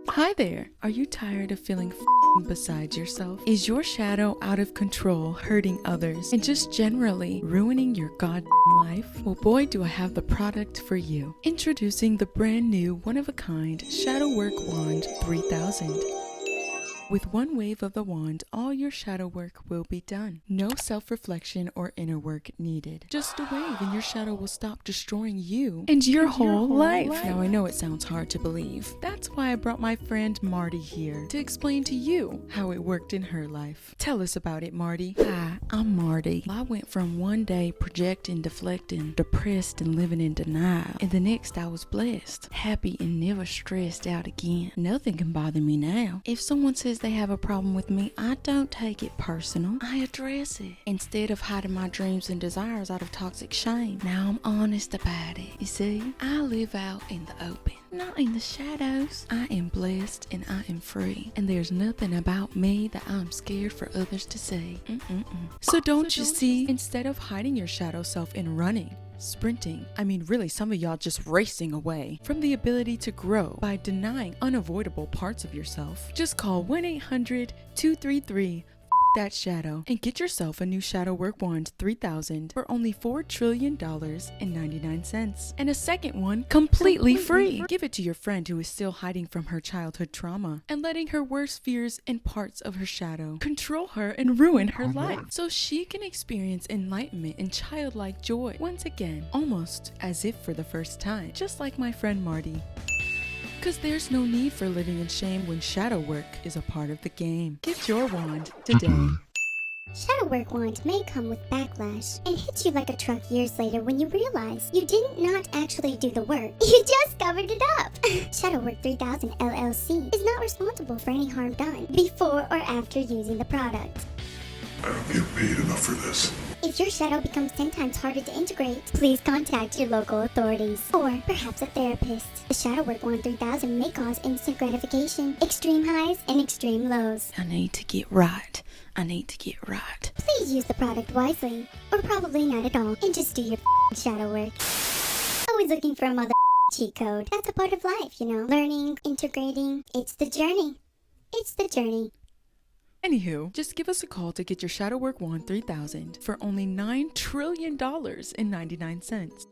Hi there! Are you tired of feeling beside yourself? Is your shadow out of control, hurting others, and just generally ruining your life? Well, boy, do I have the product for you. Introducing the brand new one-of-a-kind Shadow Work Wand 3000. With one wave of the wand, all your shadow work will be done. No self-reflection or inner work needed. Just a wave and your shadow will stop destroying you and your whole life. Now I know it sounds hard to believe. That's why I brought my friend Marty here to explain to you how it worked in her life. Tell us about it, Marty. Hi, I'm Marty. I went from one day projecting, deflecting, depressed and living in denial, and the next I was blessed, happy and never stressed out again. Nothing can bother me now. If someone says they have a problem with me, I don't take it personal. I address it instead of hiding my dreams and desires out of toxic shame. Now I'm honest about it. You see, I live out in the open, not in the shadows. I am blessed and I am free, and there's nothing about me that I'm scared for others to see. So don't you see, instead of hiding your shadow self and running, sprinting, I mean really some of y'all just racing away from the ability to grow by denying unavoidable parts of yourself, just call 1-800-233 that shadow and get yourself a new Shadow Work Wand 3000 for only $4 trillion and 99 cents, and a second one completely free. Give it to your friend who is still hiding from her childhood trauma and letting her worst fears and parts of her shadow control her and ruin her life, so she can experience enlightenment and childlike joy once again, almost as if for the first time, just like my friend Marty. Because there's no need for living in shame when shadow work is a part of the game. Get your wand today. Shadow Work Wand may come with backlash and hit you like a truck years later when you realize you did not actually do the work. You just covered it up. Shadow Work 3000 LLC is not responsible for any harm done before or after using the product. I don't get paid enough for this. If your shadow becomes 10 times harder to integrate, please contact your local authorities or perhaps a therapist. The Shadow Work Wand 3000 may cause instant gratification, extreme highs, and extreme lows. I need to get right. I need to get right. Please use the product wisely, or probably not at all, and just do your shadow work. Always looking for a mother cheat code. That's a part of life, you know. Learning, integrating, it's the journey. It's the journey. Anywho, just give us a call to get your Shadow Work Wand 3000 for only $9 trillion and 99 cents.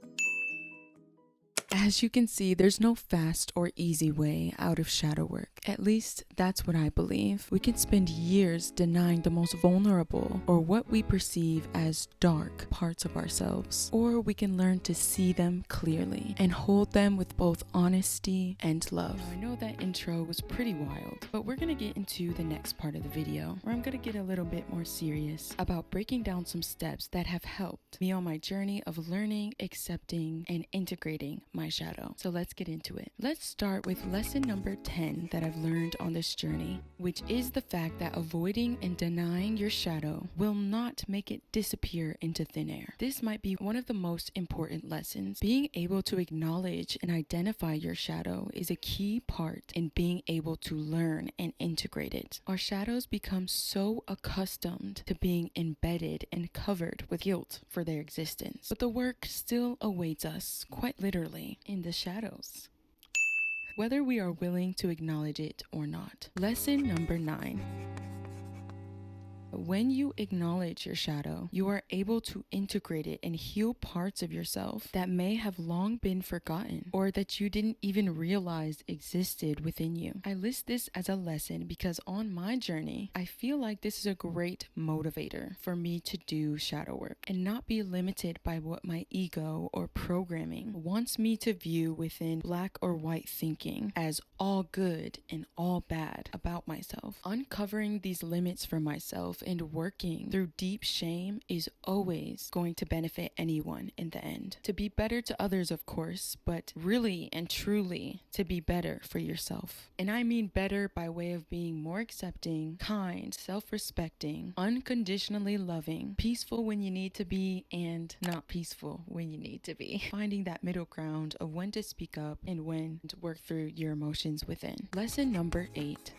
As you can see, there's no fast or easy way out of shadow work. At least that's what I believe. We can spend years denying the most vulnerable or what we perceive as dark parts of ourselves, or we can learn to see them clearly and hold them with both honesty and love. Now, I know that intro was pretty wild, but we're gonna get into the next part of the video where I'm gonna get a little bit more serious about breaking down some steps that have helped me on my journey of learning, accepting, and integrating my shadow. So let's get into it. Let's start with lesson number 10 that I've learned on this journey, which is the fact that avoiding and denying your shadow will not make it disappear into thin air. This might be one of the most important lessons. Being able to acknowledge and identify your shadow is a key part in being able to learn and integrate it. Our shadows become so accustomed to being embedded and covered with guilt for their existence, but the work still awaits us, quite literally, in the shadows, whether we are willing to acknowledge it or not. Lesson number 9. When you acknowledge your shadow, you are able to integrate it and heal parts of yourself that may have long been forgotten or that you didn't even realize existed within you. I list this as a lesson because on my journey, I feel like this is a great motivator for me to do shadow work and not be limited by what my ego or programming wants me to view within black or white thinking as all good and all bad about myself. Uncovering these limits for myself and working through deep shame is always going to benefit anyone in the end. To be better to others, of course, but really and truly to be better for yourself. And I mean better by way of being more accepting, kind, self-respecting, unconditionally loving, peaceful when you need to be, and not peaceful when you need to be. Finding that middle ground of when to speak up and when to work through your emotions within. Lesson number 8.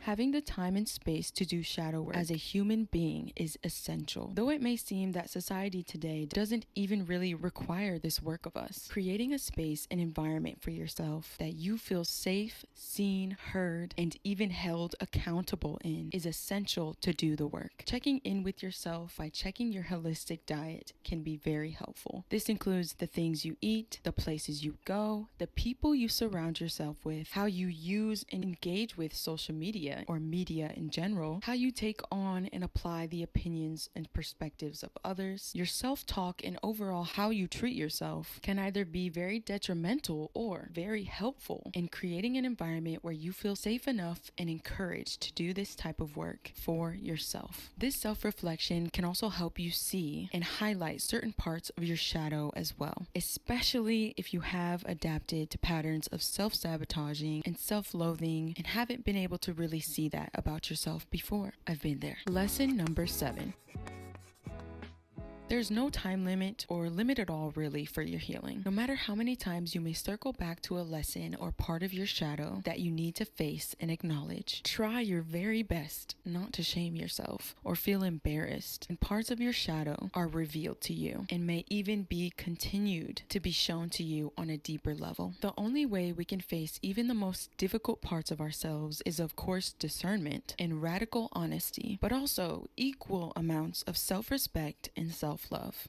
Having the time and space to do shadow work as a human being is essential. Though it may seem that society today doesn't even really require this work of us, creating a space and environment for yourself that you feel safe, seen, heard, and even held accountable in is essential to do the work. Checking in with yourself by checking your holistic diet can be very helpful. This includes the things you eat, the places you go, the people you surround yourself with, how you use and engage with social media or media in general, how you take on and apply the opinions and perspectives of others. Your self-talk and overall how you treat yourself can either be very detrimental or very helpful in creating an environment where you feel safe enough and encouraged to do this type of work for yourself. This self-reflection can also help you see and highlight certain parts of your shadow as well, especially if you have adapted to patterns of self-sabotaging and self-loathing and haven't been able to really see that about yourself before. I've been there. Lesson number 7. There's no time limit or limit at all really for your healing. No matter how many times you may circle back to a lesson or part of your shadow that you need to face and acknowledge, try your very best not to shame yourself or feel embarrassed when parts of your shadow are revealed to you and may even be continued to be shown to you on a deeper level. The only way we can face even the most difficult parts of ourselves is of course discernment and radical honesty, but also equal amounts of self-respect and self-love,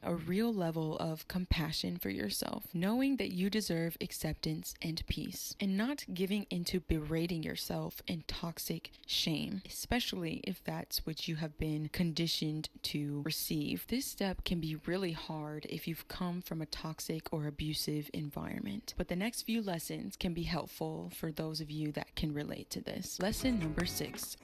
a real level of compassion for yourself, knowing that you deserve acceptance and peace, and not giving into berating yourself in toxic shame, especially if that's what you have been conditioned to receive. This step can be really hard if you've come from a toxic or abusive environment, but the next few lessons can be helpful for those of you that can relate to this. Lesson number 6.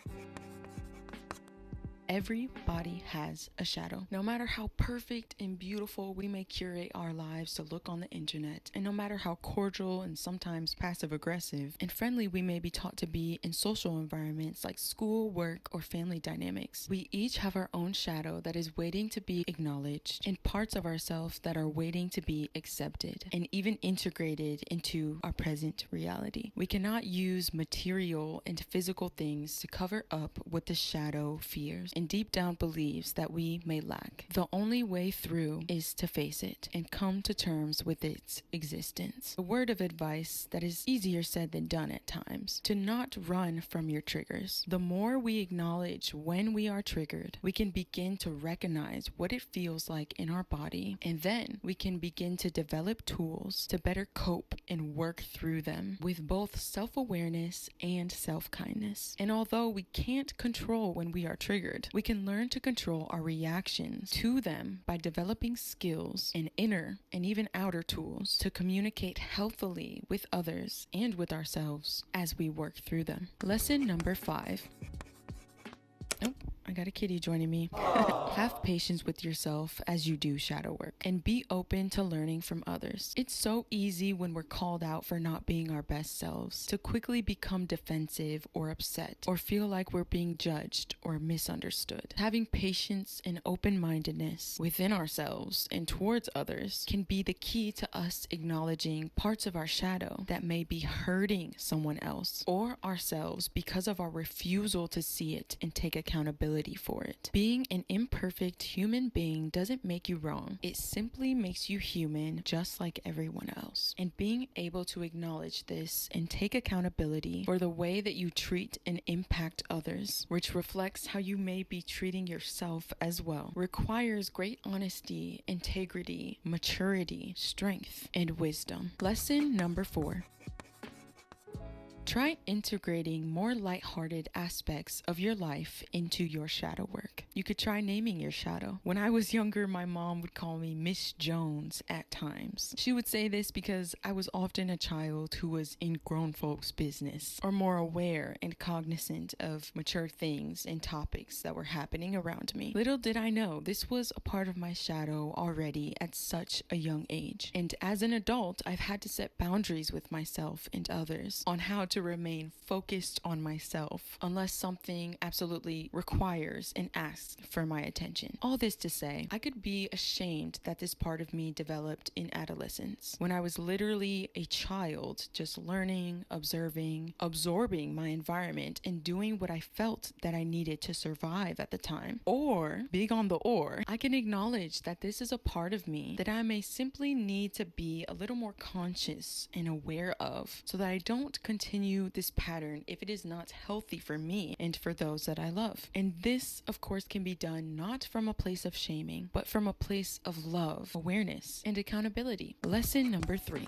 Everybody has a shadow. No matter how perfect and beautiful we may curate our lives to look on the internet, and no matter how cordial and sometimes passive-aggressive and friendly we may be taught to be in social environments like school, work, or family dynamics, we each have our own shadow that is waiting to be acknowledged and parts of ourselves that are waiting to be accepted and even integrated into our present reality. We cannot use material and physical things to cover up what the shadow fears and deep down believes that we may lack. The only way through is to face it and come to terms with its existence. A word of advice that is easier said than done at times: to not run from your triggers. The more we acknowledge when we are triggered, we can begin to recognize what it feels like in our body, and then we can begin to develop tools to better cope and work through them with both self-awareness and self-kindness. And although we can't control when we are triggered, we can learn to control our reactions to them by developing skills and inner and even outer tools to communicate healthily with others and with ourselves as we work through them. Lesson number 5. Oh, I got a kitty joining me. Have patience with yourself as you do shadow work, and be open to learning from others. It's so easy when we're called out for not being our best selves to quickly become defensive or upset, or feel like we're being judged or misunderstood. Having patience and open-mindedness within ourselves and towards others can be the key to us acknowledging parts of our shadow that may be hurting someone else or ourselves because of our refusal to see it and take accountability for it. Being an imperfect human being doesn't make you wrong. It simply makes you human, just like everyone else. And being able to acknowledge this and take accountability for the way that you treat and impact others, which reflects how you may be treating yourself as well, requires great honesty, integrity, maturity, strength, and wisdom. Lesson number 4. Try integrating more lighthearted aspects of your life into your shadow work. You could try naming your shadow. When I was younger, my mom would call me Miss Jones at times. She would say this because I was often a child who was in grown folks' business, or more aware and cognizant of mature things and topics that were happening around me. Little did I know this was a part of my shadow already at such a young age. And as an adult, I've had to set boundaries with myself and others on how to remain focused on myself unless something absolutely requires and asks begs for my attention. All this to say, I could be ashamed that this part of me developed in adolescence, when I was literally a child, just learning, observing, absorbing my environment, and doing what I felt that I needed to survive at the time. Or, big on the or, I can acknowledge that this is a part of me that I may simply need to be a little more conscious and aware of, so that I don't continue this pattern if it is not healthy for me and for those that I love. And this, of course, can be done not from a place of shaming, but from a place of love, awareness, and accountability. Lesson number 3.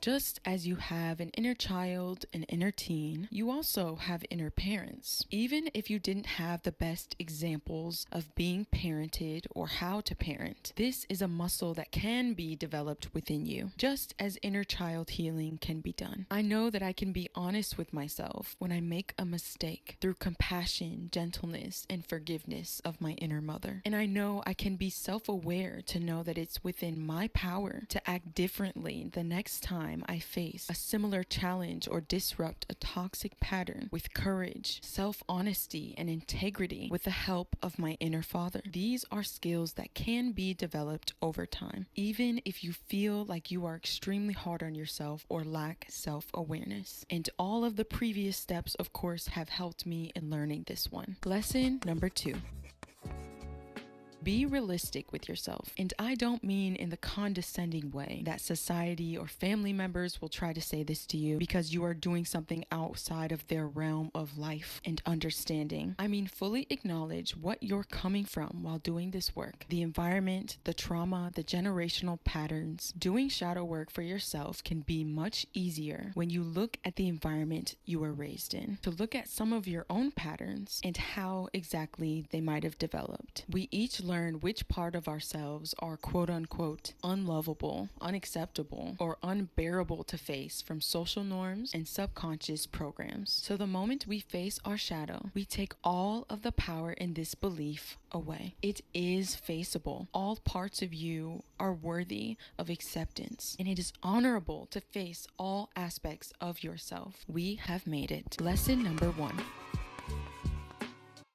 Just as you have an inner child, an inner teen, you also have inner parents. Even if you didn't have the best examples of being parented or how to parent, this is a muscle that can be developed within you, just as inner child healing can be done. I know that I can be honest with myself when I make a mistake through compassion, gentleness, and forgiveness of my inner mother. And I know I can be self-aware to know that it's within my power to act differently the next time I face a similar challenge or disrupt a toxic pattern with courage, self-honesty, and integrity with the help of my inner father. These are skills that can be developed over time, even if you feel like you are extremely hard on yourself or lack self-awareness. And all of the previous steps, of course, have helped me in learning this one. Lesson number 2. Be realistic with yourself. And I don't mean in the condescending way that society or family members will try to say this to you because you are doing something outside of their realm of life and understanding. I mean fully acknowledge what you're coming from while doing this work. The environment, the trauma, the generational patterns. Doing shadow work for yourself can be much easier when you look at the environment you were raised in, to look at some of your own patterns and how exactly they might have developed. We each learn which part of ourselves are quote-unquote unlovable, unacceptable, or unbearable to face from social norms and subconscious programs. So the moment we face our shadow, we take all of the power in this belief away. It is faceable. All parts of you are worthy of acceptance, and it is honorable to face all aspects of yourself. We have made it. Lesson number 1.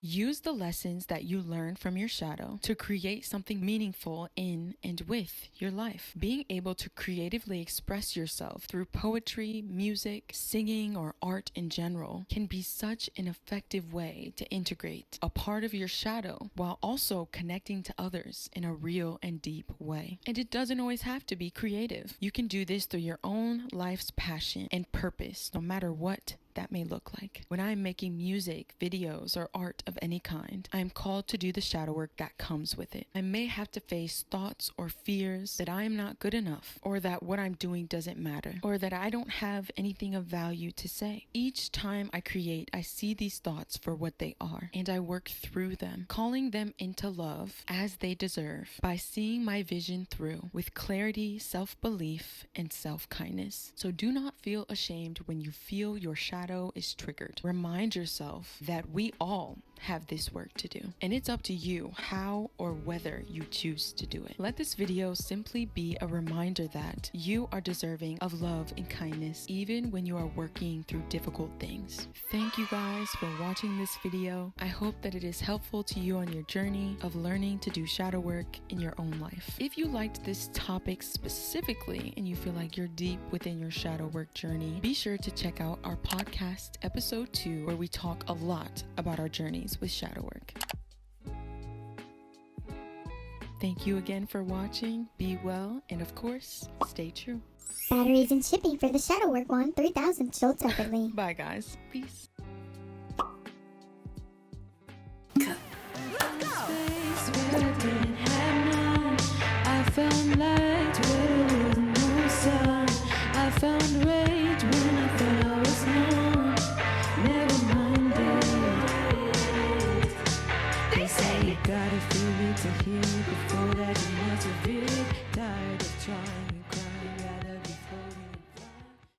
Use the lessons that you learn from your shadow to create something meaningful in and with your life. Being able to creatively express yourself through poetry, music, singing, or art in general can be such an effective way to integrate a part of your shadow while also connecting to others in a real and deep way. And it doesn't always have to be creative. You can do this through your own life's passion and purpose, no matter what that may look like. When I'm making music, videos, or art of any kind, I am called to do the shadow work that comes with it. I may have to face thoughts or fears that I am not good enough, or that what I'm doing doesn't matter, or that I don't have anything of value to say. Each time I create, I see these thoughts for what they are, and I work through them, calling them into love as they deserve by seeing my vision through with clarity, self-belief, and self-kindness. So do not feel ashamed when you feel your shadow is triggered. Remind yourself that we all have this work to do, and it's up to you how or whether you choose to do it. Let this video simply be a reminder that you are deserving of love and kindness even when you are working through difficult things. Thank you guys for watching this video. I hope that it is helpful to you on your journey of learning to do shadow work in your own life. If you liked this topic specifically and you feel like you're deep within your shadow work journey, be sure to check out our podcast episode 2, where we talk a lot about our journeys with shadow work. Thank you again for watching. Be well, and of course, stay true. Batteries and shipping for the Shadow Work Wand 3000 sold separately. Bye guys. Peace. I found light where there was no sun. I found rage when I thought I was numb. Never mind it. They say you gotta feel it to heal it. Before that you must have really died.